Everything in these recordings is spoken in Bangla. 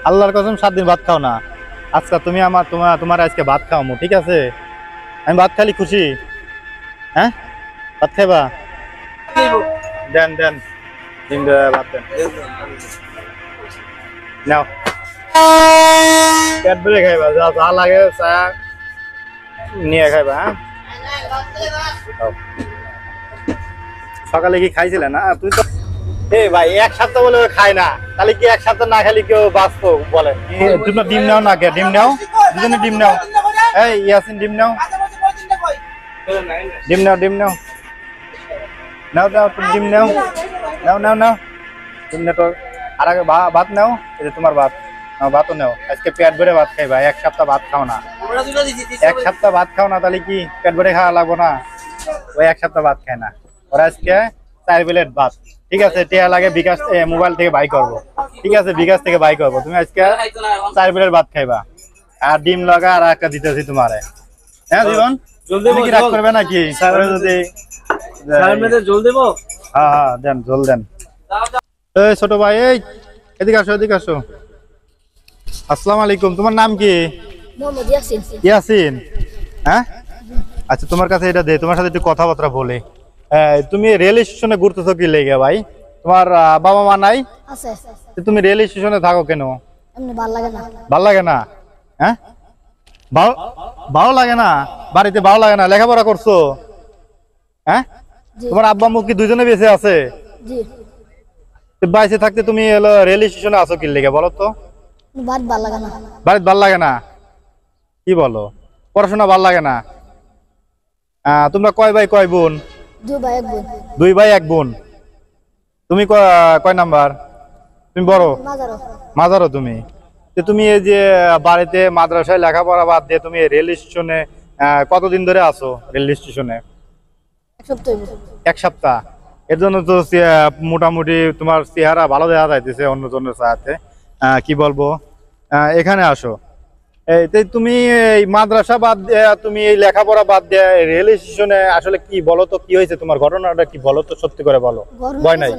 আল্লাহর কসম 7 দিন ভাত খাও না। আজকে তুমি তোমার আজকে ভাত খাওয়ামু, ঠিক আছে? আমি ভাত খালি খুশি। হ্যাঁ, ভাত খাইবা? দেন দেন দিন ভাত দেন। নাও পেট ভরে খাইবা, যা যা লাগে চা নিয়ে খাইবা। হ্যাঁ, সকালে কি খাইছিলে না তুই? তো ভাই এক সপ্তাহ বলে খাই না, তাহলে কি এক সপ্তাহ না খালি কেউ বাঁচতো বলে? তোমরা ডিম নাও না, কে ডিম নাও? দুজনে ডিম নাও। এই ইয়াসিন ডিম নাও, ডিম নাও, ডিম নাও, নাও নাও তুমি ডিম নাও, নাও নাও নাও ডিম নাও। আর আগে ভাত নাও, এই যে তোমার ভাত নাও, ভাতও নাও। আজকে পেট ভরে ভাত খাইবা, এক সপ্তাহ ভাত খাও না। এক সপ্তাহ ভাত খাও না, তাহলে কি পেট ভরে খাওয়া লাগবো না? ওই এক সপ্তাহ ভাত খায় না। ওরা আজকে 4 প্লেট ভাত, ঠিক আছে? টিয়া লাগে বিকাশ মোবাইল থেকে বাই করবো, ঠিক আছে? বিকাশ থেকে বাই করবো। তুমি আজকে 4 প্লেট ভাত খাইবা, আর ডিম লাগা আর একটা দিতেছি তোমারে। হ্যাঁ জীবন, তুমি কি রাগ করবে নাকি? যদি জল দেবো? হ্যাঁ হ্যাঁ দেন, জল দেন। এই ছোট ভাই, এই এদিকে আসো, এদিকে আসো। আসসালামু আলাইকুম, তোমার নাম কি? ইয়াসিন। হ্যাঁ, আচ্ছা তোমার কাছে এটা দে, তোমার সাথে একটু কথাবার্তা বলে। তুমি রেল স্টেশনে ঘুরতেছো কি লেগে ভাই? তোমার বাবা মা নাই? তুমি রেল স্টেশনে থাকো কেন? ভাল লাগে না? হ্যাঁ, ভালো লাগে না? বাড়িতে ভালো লাগে না? লেখাপড়া করছো? হ্যাঁ, তোমার আব্বা আম্মু কি দুইজনে বেঁচে আছে? বাইসে থাকতে তুমি রেল স্টেশনে আছো কি লেগে বলো তো? বাড়িতে ভাল লাগে না? কি বলো, পড়াশোনা ভাল লাগে না? তোমরা কয় ভাই কয় বোন? 2 ভাই 1 বোন। তুমি কয় নাম্বার? তুমি বড়? মাঝারো তুমি। তুমি এই যে বাড়িতে মাদ্রাসায় লেখাপড়া বাদ দিয়ে তুমি রেল স্টেশনে কতদিন ধরে আছো? রেল স্টেশনে 1 সপ্তাহ। এর জন্য তো মোটামুটি তোমার চেহারা ভালো দেখা যাইতেছে অন্যজনের সাথে। কি বলবো, এখানে আসো। তুমি এই মাদ্রাসা বাদ দিয়ে, তুমি এই লেখাপড়া বাদ দিয়ে রেল স্টেশনে আসলে কি বলো তো? কি হয়েছে তোমার, ঘটনাটা কি বলো তো? সত্যি করে বলো। ভয় নাই?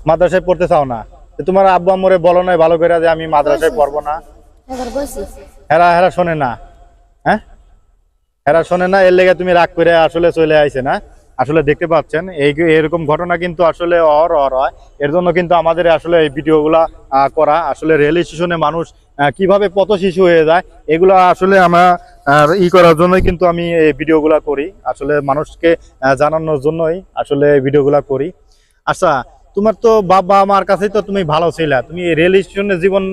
মাদ্রাসায় পড়তে চাও না? তোমার আব্বু আম্মুরে বলো নাই ভালো করে যে আমি মাদ্রাসায় পড়বো না? হেরা শোনে না? হ্যাঁ, হেরা শোনে না, এর লেগে তুমি রাগ করে আসলে চলে আইছে না? আসলে দেখতে পাচ্ছেন এরকম ঘটনা কিন্তু আসলে অহরহ হয়। এর জন্য কিন্তু আমাদের আসলে এই ভিডিওগুলা করা। আসলে রেল স্টেশনে মানুষ কিভাবে পথ শিশু হয়ে যায়, এগুলো আসলে আমরা করার জন্যই কিন্তু আমি এই ভিডিওগুলা করি। আসলে মানুষকে জানানোর জন্যই আসলে ভিডিওগুলা করি। আচ্ছা, তোমার তো বাবা মার কাছেই তো তুমি ভালো ছিলা, তুমি রেল স্টেশনের জীবন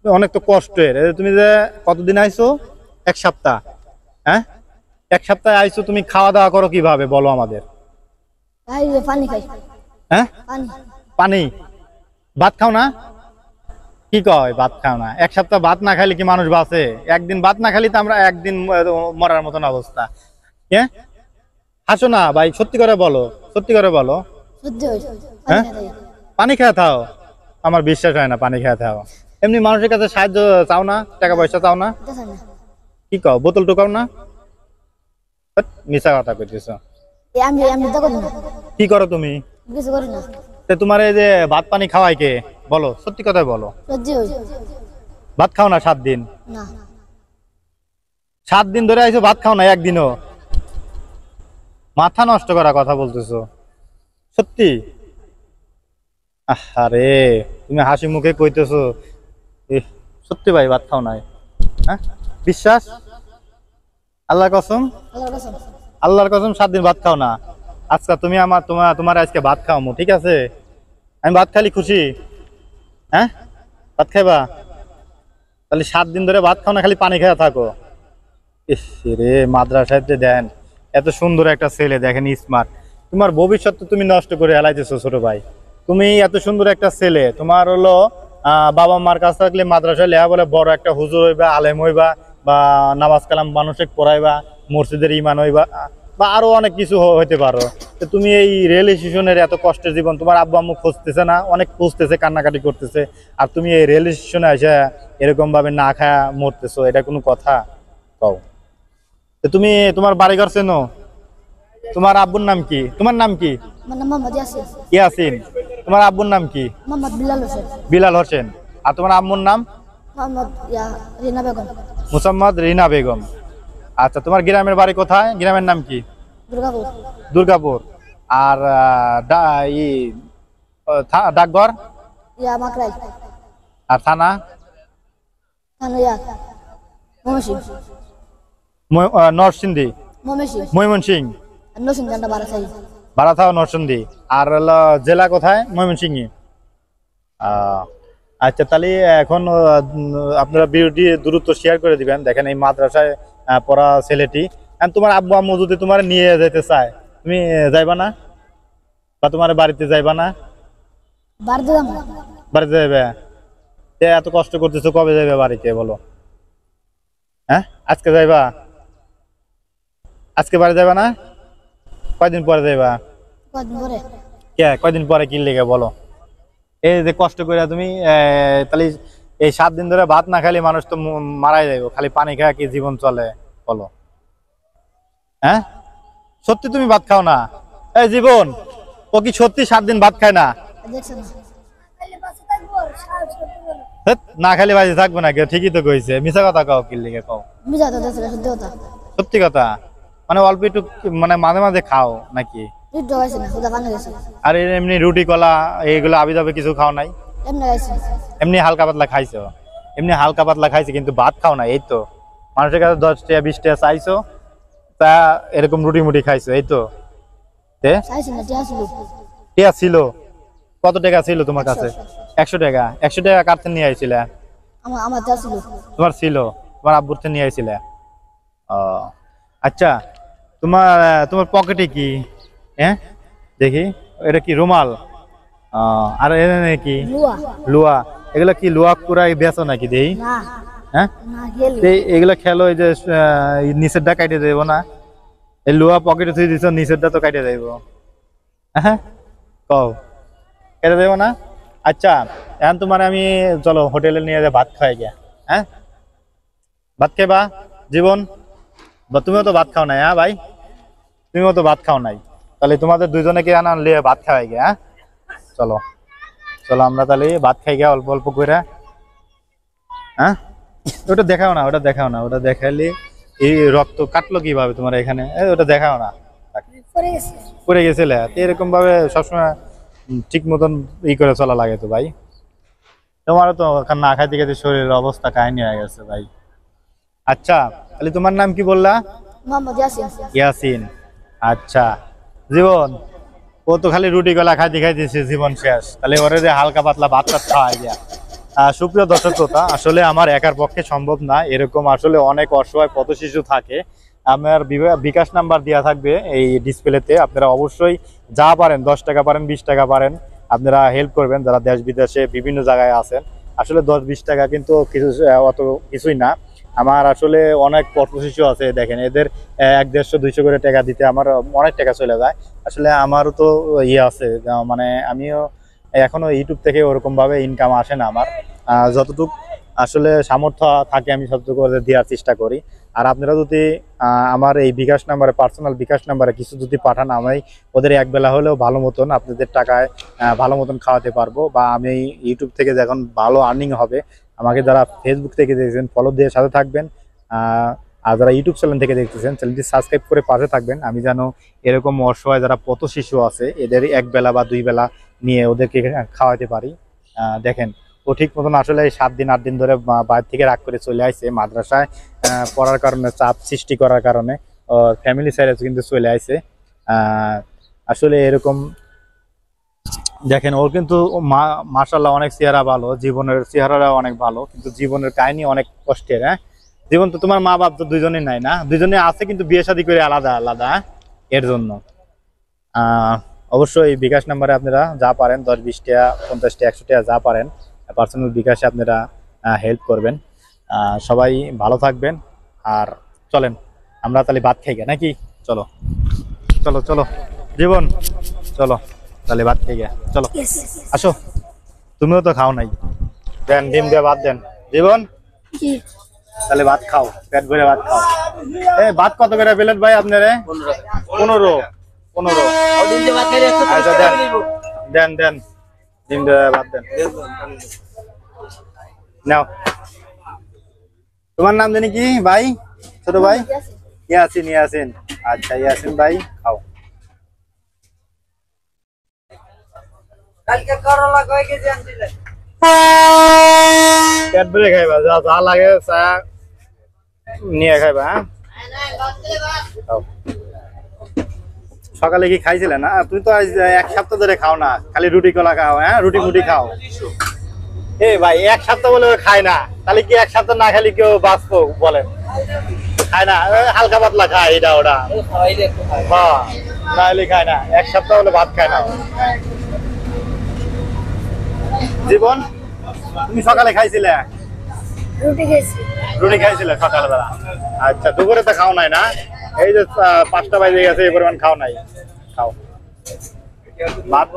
অনেক তো কষ্টের। তুমি যে কতদিন আইছো? 1 সপ্তাহ। হ্যাঁ, 1 সপ্তাহে আইছো, তুমি খাওয়া দাওয়া করো কিভাবে বলো আমাদের? হ্যাঁ, পানি। ভাত খাও না? কি কয় ভাত খাও না? 1 সপ্তাহ ভাত না খাইলে কি মানুষ বাঁচে? একদিন ভাত না খাইলে তো আমরা একদিন মরার মতন অবস্থা। হ্যাঁ, হাসো না ভাই, সত্যি করে বলো, সত্যি করে বলো। হ্যাঁ, পানি খেয়ে থাও। আমার বিশ্বাস হয় না পানি খেয়ে থাও। এমনি মানুষের কাছে সাহায্য চাও না? টাকা পয়সা চাও না? কি কও, বোতল টোকাও না? মিছা কথা কইতেছ। কি করো তুমি? তোমার এই যে ভাত পানি খাওয়াই কে? বলো, সত্যি কথা বলো। ভাত খাও না 7 দিন? 7 দিন ধরে আইছো, ভাত খাও না একদিনও? মাথা নষ্ট করা কথা বলতেছো সত্যি? আরে তুমি হাসি মুখে কইতেছো, সত্যি ভাই ভাত খাও নাই? হ্যাঁ, বিশ্বাস? আল্লাহর কসম? আল্লাহর কসম 7 দিন ভাত খাও না। আজকে তুমি তোমার আজকে ভাত খাওয়ামু, ঠিক আছে? আমি ভাত খালি খুশি। হ্যাঁ, ভাত খাইবা? তাহলে 7 দিন ধরে ভাত খাও না, খালি পানি খেয়ে থাকো। ইস রে, মাদ্রাসায় দেন এত সুন্দর একটা ছেলে, দেখেন স্মার্ট। তোমার ভবিষ্যৎ তো তুমি নষ্ট করে হেলাইতেছো ছোট ভাই। তুমি এত সুন্দর একটা ছেলে, তোমার হলো বাবা মার কাছে থাকলে মাদ্রাসায় লেখা বলে বড় একটা হুজুর হইবা, আলেম হইবা, বা নামাজ কালাম মানুষকে পড়াইবা, মসজিদের ইমান হইবা, বা আরো অনেক কিছু হইতে পারো। তো তুমি এই রেল স্টেশনের এত কষ্টের জীবন, তোমার আব্বু আম্মু খুঁজতেছে না? অনেক খুঁজতেছে, কান্নাকাটি করতেছে, আর তুমি এই রেল স্টেশনে এসে এরকম ভাবে না খায়া মরতেছো, এটা কোনো কথা? কও। তুমি তোমার বাড়িঘর চেনো? তোমার আব্বুর নাম কি? তোমার নাম কি? আমার নাম মোহাম্মদ ইয়াসিন। ইয়াসিন। তোমার আব্বুর নাম কি? মোহাম্মদ বিলাল হোসেন। বিলাল হোসেন। আর তোমার আম্মুর নাম? মোহাম্মদ রিনা বেগম। মুসাম্মদ রিনা বেগম। আচ্ছা, তোমার গ্রামের বাড়ি কোথায়? গ্রামের নাম কি? দুর্গাপুর। দুর্গাপুর। আর ডাকঘর? মাকড়াই। আর থানা? থানা ময়মনসিংহ। নরসিংদী। ময়মনসিংহ। নরসিংদী বারাসাই। বারাথাও নরসিংদী। আর হলো জেলা কোথায়? ময়মনসিংহ। আচ্ছা, তাহলে এখন আপনারা ভিডিওটি দ্রুত শেয়ার করে দিবেন। দেখেন এই মাদ্রাসায় পড়া ছেলেটি। তোমার আব্বু আম্মু যদি তোমার নিয়ে যেতে চায়, তুমি যাইবা না? বা তোমার বাড়িতে যাইবা না? বাড়িতে যাইবে। এত কষ্ট করতেছো, কবে যাইবে বাড়িতে বলো? হ্যাঁ, আজকে যাইবা? আজকে বাড়ি যাইবা না? কয়দিন পরে যাইবা? কয়দিন পরে কি লেগে বলো? এই যে কষ্ট করে তুমি তাহলে এই 7 দিন ধরে ভাত না খাইলে মানুষ তো মারাই যাইব। খালি পানি খায় কি জীবন চলে বলো? হ্যাঁ, সত্যি তুমি ভাত খাও না? এই জীবন, ও কি সত্যি 7 দিন ভাত খায় না? না খালি বাজে থাকবো না। ঠিকই তো কইছে। মিছা কথা কও কি লেগে কও? সত্যি কথা। মানে অল্প একটু মানে মাঝে মাঝে খাও নাকি? আর এমনি রুটি কলা এইগুলো আবি যাবে কিছু খাও নাই? এমনি হালকা পাতলা খাইছো? এমনি হালকা পাতলা খাইছে, কিন্তু ভাত খাও না। এই তো মানুষের কাছে 10 টাকা 20 টাকা চাইছো, তা এরকম রুটি মুটি খাইছো। এই তো টিয়া ছিল। কত টাকা ছিল তোমার কাছে? 100 টাকা। 100 টাকা কার থেকে নিয়ে আইছিলে? তোমার ছিল? তোমার আব্বুর থেকে নিয়ে আইছিলে? আচ্ছা, তোমার পকেটে কি? হ্যাঁ, দেখি এটা কি রুমাল? আর এনে কি? লুয়া। এগুলা কি লুয়া কুড়াই বেচো নাকি? দেই। হ্যাঁ, এগুলা খেলো। এই যে নিচেরটা কাটে দেবো না? এই লুয়া পকেটে থুই দিছো, নিচেরটা তো কাটে দেবো। হ্যাঁ, কও কেটে দেবো না? আচ্ছা, এখন তোমার আমি চলো হোটেলে নিয়ে যা ভাত খাই গিয়া। হ্যাঁ, ভাত খাইবা জীবন? তুমিও তো ভাত খাও নাই। হ্যাঁ ভাই, তুমিও তো ভাত খাও নাই। তাহলে তোমাদের দুইজনকে আনলে ভাত খাওয়াই গিয়া। হ্যাঁ, চলো চলো আমরা তাহলে ভাত খাই গিয়া অল্প অল্প করে। হ্যাঁ, ওটা দেখাও না, ওটা দেখাও না। ওটা দেখাইলে এই রক্ত কাটলো কিভাবে তোমার এখানে? ওটা দেখাও না। পড়ে গেছিলে এরকম ভাবে সবসময় ঠিক মতন করে চলা লাগে তো ভাই। তোমারও তো না খাইতে খাইতে শরীরের অবস্থা কাহিনী হয়ে গেছে ভাই। আচ্ছা, তাহলে তোমার নাম কি বললা? ইয়াসিন। আচ্ছা জীবন, ও তো খালি রুটি গলা খাইতে খাইতেছে জীবন শেষ। তাহলে ওরে যে হালকা পাতলা ভাত টাত খাওয়া যায়। সুপ্রিয় দর্শক শ্রোতা, আসলে আমার একার পক্ষে সম্ভব না। এরকম আসলে অনেক অসহায় পথ শিশু থাকে। আমার বিকাশ নাম্বার দেওয়া থাকবে এই ডিসপ্লেতে। আপনারা অবশ্যই যা পারেন, 10 টাকা পারেন, 20 টাকা পারেন, আপনারা হেল্প করবেন যারা দেশ বিদেশে বিভিন্ন জায়গায় আছেন। আসলে 10-20 টাকা কিন্তু কিছু অত কিছুই না। আমার আসলে অনেক পথ শিশু আছে, দেখেন এদের 100-150 করে টাকা দিতে আমার অনেক টাকা চলে যায়। আসলে আমারও তো ইয়ে আছে, মানে আমিও এখনো ইউটিউব থেকে ওরকম ভাবে ইনকাম আসে না আমার। যতটুকু আসলে সামর্থ্য থাকে আমি ততটুকু দেওয়ার চেষ্টা করি। আর আপনারা যদি আমার এই বিকাশ নাম্বারে, পার্সোনাল বিকাশ নাম্বারে কিছু যদি পাঠান, আমি ওদের একবেলা হলেও ভালো মতন আপনাদের টাকায় ভালো মতন খাওয়াতে পারবো। বা আমি ইউটিউব থেকে যখন ভালো আর্নিং হবে, আমাকে যারা ফেসবুক থেকে দেখছেন ফলো দিয়ে সাথে থাকবেন। আর যারা ইউটিউব চ্যানেল থেকে দেখতেছেন, চ্যানেলটি সাবস্ক্রাইব করে পাশে থাকবেন। আমি যেন এরকম অসহায় যারা পথ শিশু আছে এদের 1 বেলা বা 2 বেলা নিয়ে ওদেরকে খাওয়াতে পারি। দেখেন ও ঠিক মতন আসলে 7 দিন 8 দিন ধরে বাইরে থেকে রাগ করে চলে আসছে। মাদ্রাসায় পড়ার কারণে, চাপ সৃষ্টি করার কারণে ওর ফ্যামিলি সাইডে কিন্তু চলে আসছে। আসলে এরকম দেখেন, ওর কিন্তু মাশাআল্লাহ অনেক চেহারা ভালো, জীবনের চেহারাটা অনেক ভালো, কিন্তু জীবনের কাহিনী অনেক কষ্টের। হ্যাঁ, জীবন তো তোমার মা বাপ তো দুজনেই নাই না? দুজনে আছে কিন্তু বিয়ে শাদী করে আলাদা আলাদা। এর জন্য অবশ্যই বিকাশ নাম্বারে আপনারা যা পারেন, 10-20 টাকা, 50 টাকা, 100 টাকা যা পারেন পার্সোনাল বিকাশে আপনারা হেল্প করবেন। সবাই ভালো থাকবেন। আর চলেন আমরা তাহলে ভাত খাই নাকি? চলো চলো চলো জীবন, চলো তাহলে ভাত খাই গে। চলো আসো, তুমিও তো খাও নাই। দেন ডিম দিয়ে ভাত দেন জীবন। তাহলে ভাত খাও, পেট ভরে ভাত খাও। ভাত কত করে প্লেট ভাই আপনারে? 15 15। আর ডিম দিয়ে ভাত খাইলে 130 আচ্ছা টাকা দেন নিব দেন দেন ডিম দিয়ে ভাত দেন নাও তোমার নাম জানি কি ভাই ছোট ভাই ইয়াসিন ইয়াসিন আচ্ছা ইয়াসিন ভাই খাও কালকে করলা কয় কেজি আনছিলে পেট ভরে খাইবা যা যা লাগে চা নিয়ে খাইবা হ্যাঁ খাও। সকালে কি খাইছিলে না তুমি তো আজ 1 সপ্তাহ ধরে খাও না খালি রুটি কলা খাও হ্যাঁ রুটি মুটি খাও এই ভাই 1 সপ্তাহ বলে খায় না তাহলে কি 1 সপ্তাহ না খালি কেউ বাঁচবো বলেন খায় না হালকা পাতলা খায় এটা ওটা খাইলে একটু খাই হ্যাঁ নাহলে খায় না 1 সপ্তাহ হলে ভাত খায় না জীবন তুমি সকালে খাইছিলে রুটি খেয়েছি রুটি খাইছিলে সকালবেলা আচ্ছা দুপুরে তো খাও নাই না এই যে 5টা বাজে গেছে এই পরিমাণ খাও নাই খাও ভাত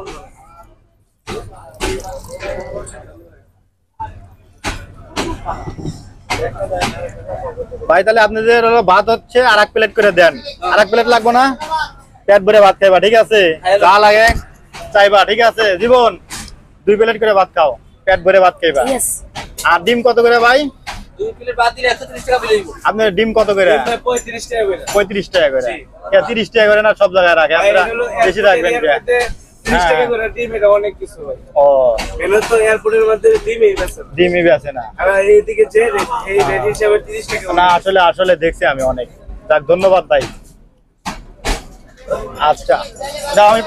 ভাই তাহলে আপনাদের হলো ভাত হচ্ছে আর 1 প্লেট করে দেন আর 1 প্লেট লাগবে না পেট ভরে ভাত খাইবা ঠিক আছে যা লাগে চাইবা ঠিক আছে জীবন 2 প্লেট করে ভাত খাও পেট ভরে ভাত খাইবা ইয়েস আর ডিম কত করে ভাই 2 প্লেট ভাত দিলে 130 টাকা বিল হইব আপনার ডিম কত করে 35 টাকা করে 35 টাকা করে 30 টাকা করে না সব জায়গায় রাখে আপনারা বেশি রাখবেন কে 30 টাকা করে ডিম এটা অনেক কিছু ভাই ও এলো তো এয়ারপোর্টের মধ্যে ডিমই বেচে ডিমই আছে না আর এইদিকে যে এই রেট হিসাবে 30 টাকা না আসলে আসলে দেখছি আমি অনেক যাক ধন্যবাদ ভাই আচ্ছা দাও আমি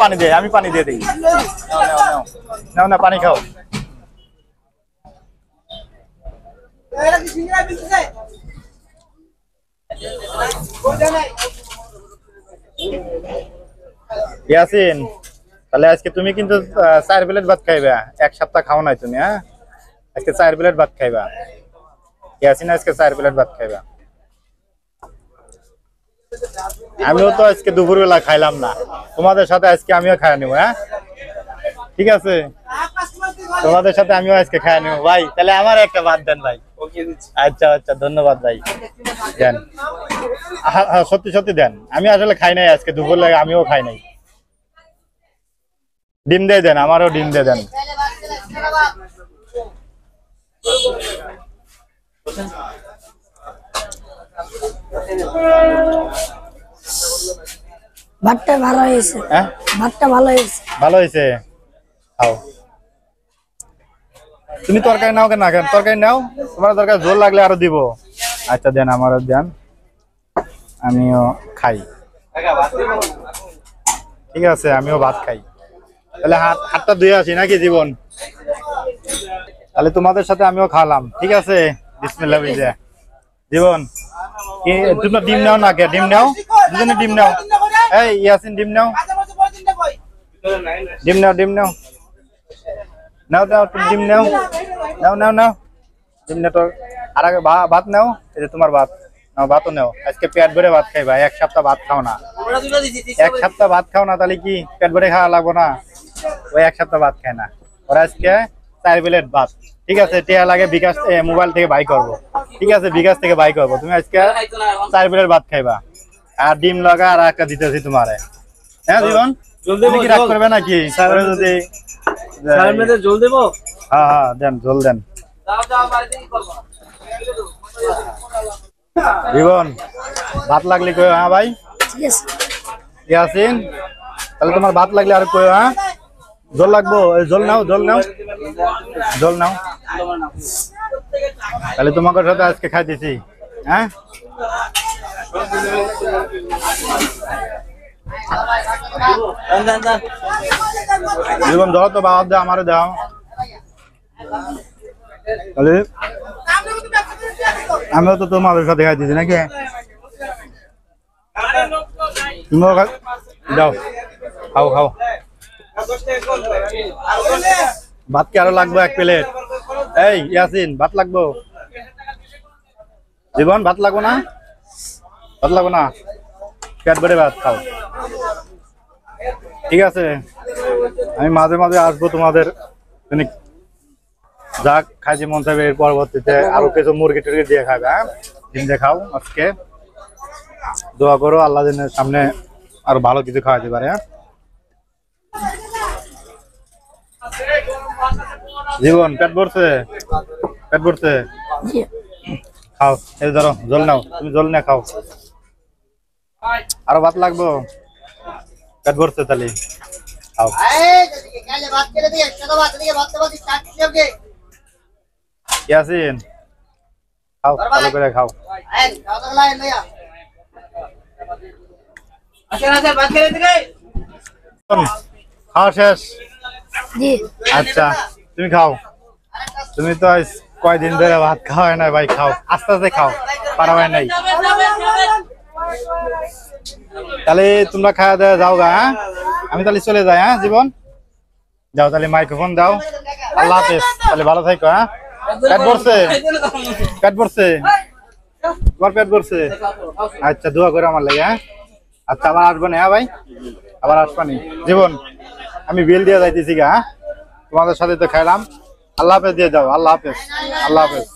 পানি দিয়ে দিই নাও নাও নাও নাও না পানি খাও এরা কি সিঙ্গারা বিলতে যায় ইয়াসিন তাহলে আজকে তুমি কিন্তু 4 প্লেট ভাত খাইবা 1 সপ্তাহ খাও নাই তুমি হ্যাঁ আজকে 4 প্লেট ভাত খাইবা ইয়াসিন আজকে 4 প্লেট ভাত খাইবা আমিও তো আজকে দুপুরবেলা খাইলাম না তোমাদের সাথে আজকে আমিও খাই নিব হ্যাঁ ঠিক আছে তোমাদের সাথে আমিও আজকে খাই নিব ভাই তাহলে আমার একটা ভাত দেন ভাই ওকে দিচ্ছি আচ্ছা আচ্ছা ধন্যবাদ ভাই দেন হ্যাঁ সত্যি সত্যি দেন আমি আসলে খাই নাই আজকে দুপুরবেলা আমিও খাই নাই ডিম দিয়ে দেন আমারও ডিম দিয়ে দেন ভাতটা ভালো হয়েছে হ্যাঁ ভাতটা ভালো হয়েছে ভালো হয়েছে খাও তুমি তরকারি নাও কেন তরকারি নাও তোমার তরকারি ঝোল লাগলে আরো দিব আচ্ছা দেন আমারও দেন আমিও খাই ঠিক আছে আমিও ভাত খাই তাহলে হাতটা ধুয়ে আসি নাকি জীবন তাহলে তোমাদের সাথে আমিও খাওয়ালাম ঠিক আছে বিসমিল্লাহ বিজে জীবন কি তোমরা ডিম নাও না কে ডিম নাও দুজনে ডিম নাও এই ইয়াসিন ডিম নাও ডিম নাও নাও নাও তুমি ডিম নাও নাও নাও নাও ডিম নাও আর আগে ভাত নাও এই যে তোমার ভাত নাও ভাতও নাও আজকে পেট ভরে ভাত খাইবা 1 সপ্তাহ ভাত খাও না ওরা দুটো দিছি 1 সপ্তাহ ভাত খাও না তাহলে কি পেট ভরে খাওয়া লাগবে না ওই 1 সপ্তাহ ভাত খায় না ওরা আজকে 4 প্লেট ভাত ঠিক আছে টিয়া লাগে বিকাশ মোবাইল থেকে বাই করব ঠিক আছে বিকাশ থেকে বাই করব তুমি আজকে 4 প্লেট ভাত খাইবা আর ডিম লাগা আর একটা দিতেছি তোমারে হ্যাঁ জীবন তুমি কি রাগ করবে নাকি স্যার যদি স্যার মেয়েদের জল দেবো হ্যাঁ হ্যাঁ দেন জল দেন যাও বাড়িতে কি করব জীবন ভাত লাগলে কই হ্যাঁ ভাই ঠিক আছে ইয়াসিন তাহলে তোমার ভাত লাগলে আর কই হ্যাঁ জল লাগবো জল নাও তাহলে তোমাকে সাথে আজকে খাইতেছি হ্যাঁ জীবন ধরো তো বাবা দাও আমারও দাও তাহলে আমিও তো তোমাদের সাথে খাইতেছি নাকি তুমিও যাও খাও ভাত কি আরো লাগবে 1 প্লেট এই ইয়াসিন ভাত লাগবো জীবন ভাত লাগবো না পেট ভরে ভাত খাও ঠিক আছে আমি মাঝে মাঝে আসবো তোমাদের যা খাইছি মন চাইবে এর পরবর্তীতে আরো কিছু মুরগি টুরগি দিয়ে খাবে হ্যাঁ ডিম দিয়ে খাও আজকে দোয়া করো আল্লাহ দিনের সামনে আর ভালো কিছু খাওয়াতে পারে। হ্যাঁ জীবন পেট ভরছে? পেট ভরছে? জি খাও, এই ধরো জল নাও, তুমি জল নিয়ে খাও। আরো ভাত লাগবো? পেট ভরছে তাহলে খাও। ইয়াসিন খাও, ভালো করে খাও। খাওয়া শেষ? জি আচ্ছা তুমি খাও। তুমি তো আজ কয়দিন ধরে ভাত খাওয়া হয় না ভাই, খাও আস্তে আস্তে খাও, পারা হয় নাই। তাহলে তোমরা খাওয়া দাওয়া যাও গা। হ্যাঁ আমি তাহলে চলে যাই। হ্যাঁ জীবন যাও তাহলে, মাইক্রোফোন দাও। আল্লাহ হাফেজ, তাহলে ভালো থাকো। হ্যাঁ পেট ভরছে? পেট ভরছে? তোমার পেট ভরছে? আচ্ছা দোয়া করে আমার লাগে। হ্যাঁ আচ্ছা আবার আসবো না। হ্যাঁ ভাই আবার আসবানি। জীবন আমি বিল দিয়ে যাইতেছি গা। হ্যাঁ তোমাদের সাথে তো খাইলাম। আল্লাহ হাফেজ দিয়ে যাও। আল্লাহ হাফেজ, আল্লাহ হাফেজ।